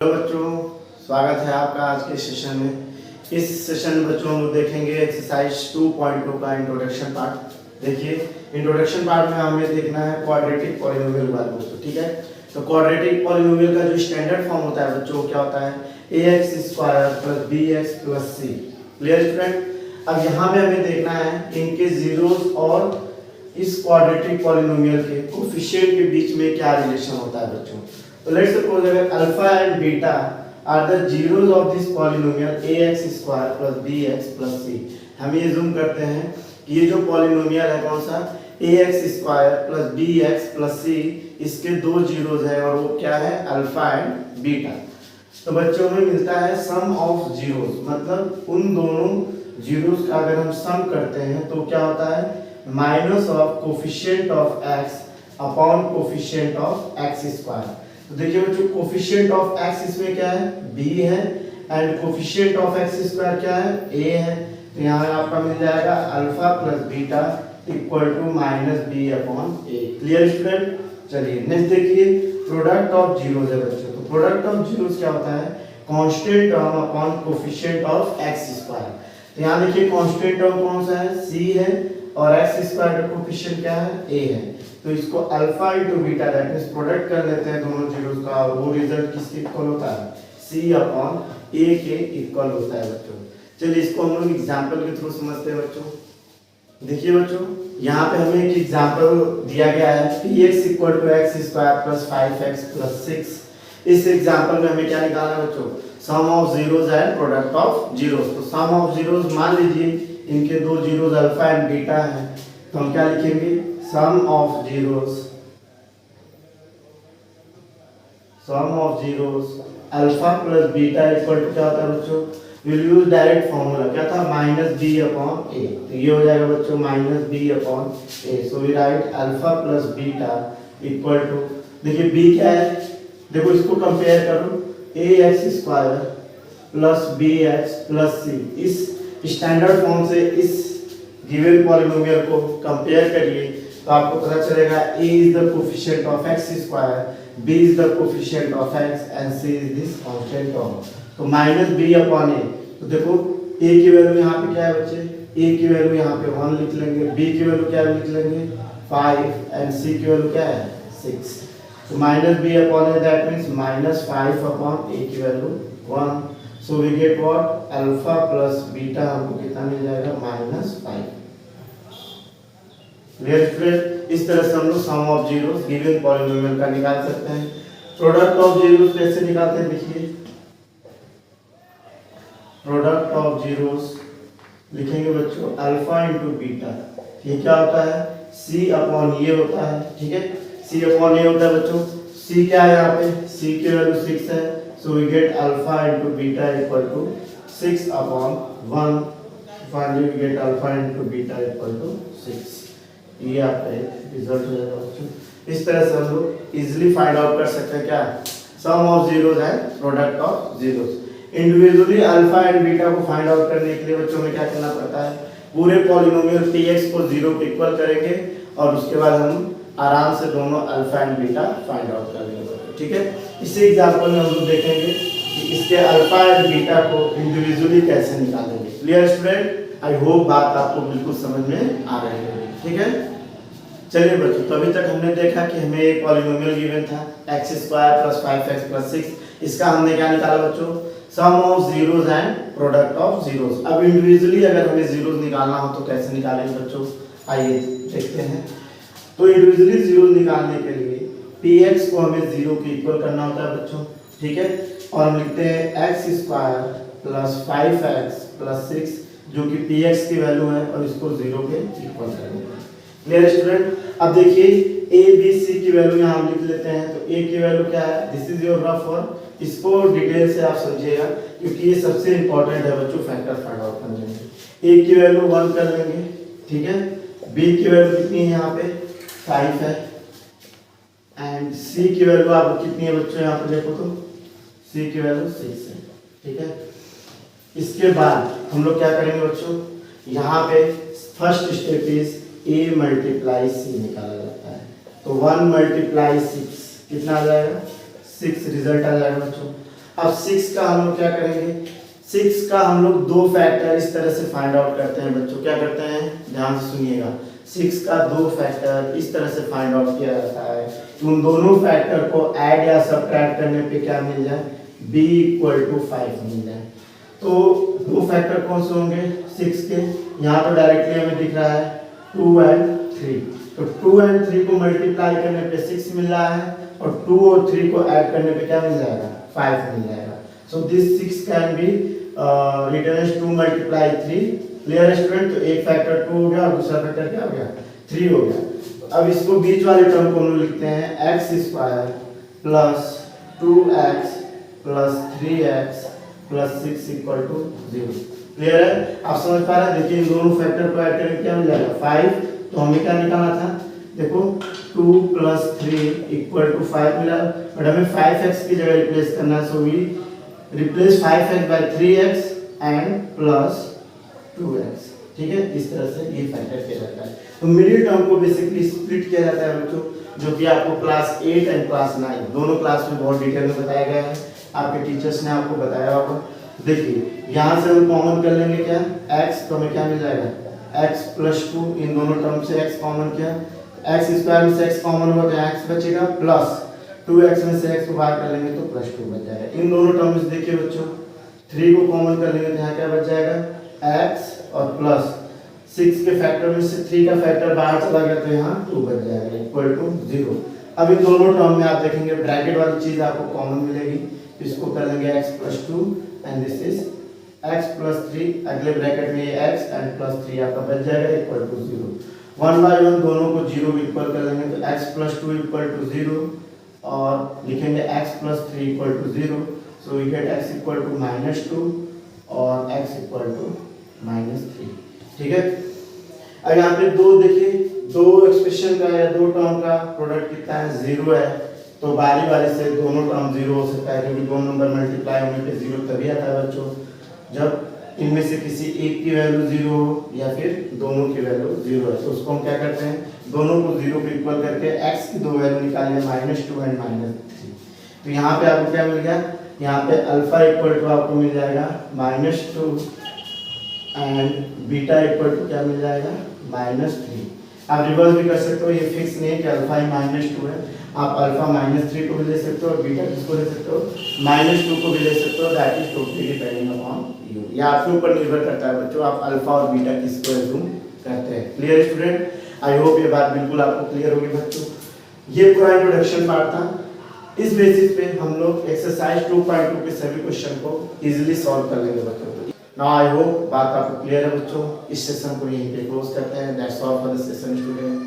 Hello बच्चों, स्वागत है आपका आज के सेशन में। इस सेशन में बच्चों हम लोग देखेंगे एक्सरसाइज 2.2 का इंट्रोडक्शन पार्ट। देखिए, इंट्रोडक्शन पार्ट में हमें देखना है क्वाड्रेटिक पॉलिनोमियल वाले बच्चों, ठीक है। तो क्वाड्रेटिक पॉलिनोमियल का जो स्टैंडर्ड फॉर्म होता है बच्चों, क्या होता है? ax² + bx + c। Clear student? अब यहाँ पे हमें देखना है इनके जीरोस और इस क्वाड्रेटिक पॉलिनोमियल के कोफिशिएंट के बीच में क्या रिलेशन होता है बच्चों। तो लेट्स सपोज अगर alpha and beta are the zeros of this polynomial ax² + bx + c। हम ये जूम करते हैं कि ये जो पॉलिनोमियल है कौन सा, ax² + bx + c, इसके दो जीरोस है और वो क्या है, अल्फा एंड बीटा। तो बच्चों में मिलता है सम ऑफ जीरोस, मतलब उन दोनों जीरोस का अगर हम सम करते हैं तो क्या होता है, minus of coefficient of x upon coefficient of x²। तो देखिए बच्चों, कोफिशिएंट ऑफ x इसमें क्या है, b है, एंड कोफिशिएंट ऑफ x² क्या है, a है। तो यहाँ आपका मिल जाएगा alpha plus beta equal to -b/a। Clear student? चलिए नेक्स्ट देखिए, प्रोडक्ट ऑफ जीरोस है बच्चों। तो प्रोडक्ट ऑफ जीरोस क्या होता है, constant term upon coefficient of x²। तो यहाँ देखिए कांस्टेंट टर्म कौन सा है, c है, और x² का कोफिशिएंट क्या है, a है। तो इसको alpha into beta that means product कर लेते हैं दोनों जीरोस का, और वो रिजल्ट किसके इक्वल होता है, c/a के इक्वल होता है बच्चों। चलिए इसको हम लोग एग्जांपल के थ्रू समझते हैं बच्चों। देखिए बच्चों, यहाँ पे हमें एक एग्जांपल दिया गया है, px = x² + 5x + 6। इस एग्जांपल में हमें क्या निकालना है बच्चों, sum of zeros and product of zeros. तो सम ऑफ जीरोस मान लीजिए इनके दो जीरोस अल्फा एंड बीटा है, तो हम क्या लिखेंगे, sum of zeros alpha plus beta equal to क्या होता है बच्चों, विल यूज डायरेक्ट फॉर्मूला, क्या था, -b/a। तो ये हो जाएगा बच्चों -b/a। So we write alpha plus beta equal to, देखिए b क्या है, देखो इसको कंपेयर करो, ax² + bx + c। इस स्टैंडर्ड फॉर्म से इस गिवन पॉलिनोमियल को कंपेयर करिए तो आपको पता चलेगा a is the coefficient of x², b is the coefficient of x and c is this constant term. तो -b/a। तो देखो a की वैल्यू यहाँ पे क्या है बच्चे, a की वैल्यू यहाँ पे 1 लिख लेंगे, b की वैल्यू क्या लिख लेंगे 5, एंड c की वैल्यू क्या है 6। तो -b/a दैट मींस -5/a की value 1। So we get what, alpha plus beta हमको कितना मिल जाएगा, -5। Clear student? इस तरह से हम लोग sum of zeros given polynomial का निकाल सकते हैं। प्रोडक्ट ऑफ जीरोस कैसे निकालते हैं, देखिए प्रोडक्ट ऑफ जीरोस लिखेंगे बच्चों अल्फा इंटू बीटा। ये क्या होता है, c/a होता है, ठीक है, c/a होता है बच्चों। c क्या है यहाँ पे, c की वैल्यू 6 है, so we get alpha into beta equal to 6/1। Finally we get alpha into beta equal to 6। ये आपका एक रिजल्ट हो जाएगा बच्चों। इस तरह से हम लोग इजीली फाइंड आउट कर सकते हैं क्या, sum of zeros and product of zeros. Individually alpha and beta को फाइंड आउट करने के लिए बच्चों में क्या करना पड़ता है, पूरे पॉलिनोमियल px को 0 के इक्वल करेंगे और उसके बाद हम आराम से दोनों alpha and beta find out कर लेंगे, ठीक है। इसी एग्जांपल में हम लोग देखेंगे कि इसके अल्फा एंड बीटा को इंडिविजुअली कैसे निकालेंगे। Clear student? आई होप बात आपको बिल्कुल समझ में आ रही है, ठीक है। चलिए बच्चों, तो अभी तक हमने देखा कि हमें एक पॉलिनोमियल गिवन था x² + 5x + 6। इसका हमने क्या निकाला बच्चों, sum of zeros and product of zeros. अब इंडिविजुअली अगर हमें जीरोस निकालना हो तो कैसे निकालेंगे बच्चों, आइए देखते हैं। तो इंडिविजुअली जीरोस निकालने के लिए px को हमें 0 के इक्वल करना होता है बच्चों, ठीक है। और हम लिखते हैं x² + 5x + 6 जो कि px की वैल्यू है, और इसको 0 के इक्वल करेंगे। Clear student? अब देखिए a b c की वैल्यू यहाँ हम लिख लेते हैं। तो a की वैल्यू क्या है, this is your rough form, इसको डिटेल से आप समझिएगा क्योंकि ये सबसे इंपॉर्टेंट है बच्चों फैक्टर फाइंड आउट करने में। a की वैल्यू 1 कर लेंगे, ठीक है, b की वैल्यू कितनी है यहाँ पे 5 है, एंड c की वैल्यू आपको कितनी है बच्चों, यहाँ पे देखो तो c की वैल्यू 6 है, ठीक है। इसके बाद हम लोग क्या करेंगे बच्चों, यहाँ पे first step is a × c निकाला जाता है। तो 1 × 6 कितना आ जाएगा, 6 रिजल्ट आ जाएगा बच्चों। अब 6 का हम लोग क्या करेंगे, 6 का हम लोग दो फैक्टर इस तरह से फाइंड आउट करते हैं बच्चों। क्या करते हैं, ध्यान से सुनिएगा। 6 का दो फैक्टर इस तरह से फाइंड आउट किया जाता है कि उन दोनों फैक्टर को ऐड या सब्ट्रैक्ट करने पे क्या मिल जाए, b = 5 मिल जाए। तो दो फैक्टर कौन से होंगे 6 के, यहाँ तो डायरेक्टली हमें दिख रहा है 2 और 3। तो 2 और 3 को मल्टीप्लाई करने पे 6 मिल रहा है और 2 और 3 को ऐड करने पे क्या मिल जाएगा, 5 मिल जाएगा। So this 6 can be written as 2 × 3। Clear student. तो एक फैक्टर 2 हो गया और दूसरा फैक्टर क्या हो गया, 3 हो गया। अब इसको बीच वाले टर्म को हम लोग लिखते हैं x² + 2x + 3x + 6 = 0। क्लियर है, आप समझ पा रहे हैं। देखिए इन दोनों फैक्टर को ऐड करके क्या मिल जाएगा 5। तो हमें क्या निकालना था, देखो 2 + 3 = 5 मिला, बट हमें 5x की जगह रिप्लेस करना है। So we replace 5x by 3x and plus 2x। ठीक है, इस तरह से ये फैक्टर किया जाता है। तो मिडिल टर्म को बेसिकली स्प्लिट किया जाता है बच्चों, जो कि आपको क्लास 8 एंड क्लास 9 दोनों क्लास में बहुत डिटेल में बताया गया है, आपके टीचर्स ने आपको बताया होगा। देखिए यहाँ से हम कॉमन कर लेंगे क्या, x, तो हमें क्या मिल जाएगा x + 2। इन दोनों टर्म से x कॉमन किया, x² में से x कॉमन हुआ तो x बचेगा, प्लस 2x में से x को बाहर कर लेंगे तो +2 बच जाएगा। इन दोनों टर्म में देखिए बच्चों 3 को कॉमन कर लेंगे तो यहाँ क्या बच जाएगा x और प्लस 6 के फैक्टर में से 3 का फैक्टर बाहर चला गया तो यहाँ 2 बच जाएगा = 0। अब इन दोनों टर्म में आप देखेंगे ब्रैकेट वाली चीज आपको कॉमन मिलेगी, इसको कर लेंगे x + 2 and this is x + 3। अगले ब्रैकेट में ये x एंड +3 आपका बच जाएगा = 0। 1 by 1 दोनों को 0 इक्वल कर लेंगे तो x + 2 = 0 और लिखेंगे x + 3 = 0। So we get x = -2 और x = -3। ठीक है, अब यहाँ पे दो देखिए, दो एक्सप्रेशन का या दो टर्म का प्रोडक्ट कितना है, 0 है। तो बारी बारी से दोनों टर्म 0 हो सकता है, क्योंकि दो नंबर मल्टीप्लाई होने पे 0 तभी आता है बच्चों जब इनमें से किसी एक की वैल्यू 0 हो या फिर दोनों की वैल्यू 0 है। तो उसको हम क्या करते हैं, दोनों को 0 को इक्वल करके x की दो वैल्यू निकालेंगे -2 एंड -3। तो यहाँ पे आपको क्या मिल गया, यहाँ पे अल्फा = आपको मिल जाएगा -2 एंड बीटा = क्या मिल जाएगा -3। आप रिवर्स भी कर सकते हो, ये फिक्स नहीं है कि अल्फा ही -2 है, आप अल्फा -3 को भी ले सकते हो और बीटा किसको ले सकते हो, -2 को भी ले सकते हो। That is totally depending upon you, ये आपके ऊपर निर्भर करता है बच्चों, आप अल्फा और बीटा किसको एज्यूम करते हैं। क्लियर स्टूडेंट, आई होप ये बात बिल्कुल आपको क्लियर होगी बच्चों। ये पूरा इंट्रोडक्शन पार्ट था। इस बेसिस पे हम लोग एक्सरसाइज 2.2 के सभी क्वेश्चन को इजीली सॉल्व कर लेंगे बच्चों। नाउ आई होप बात आपको क्लियर है बच्चों। इस सेशन को यहीं पे क्लोज करते हैं। That's all for the session student.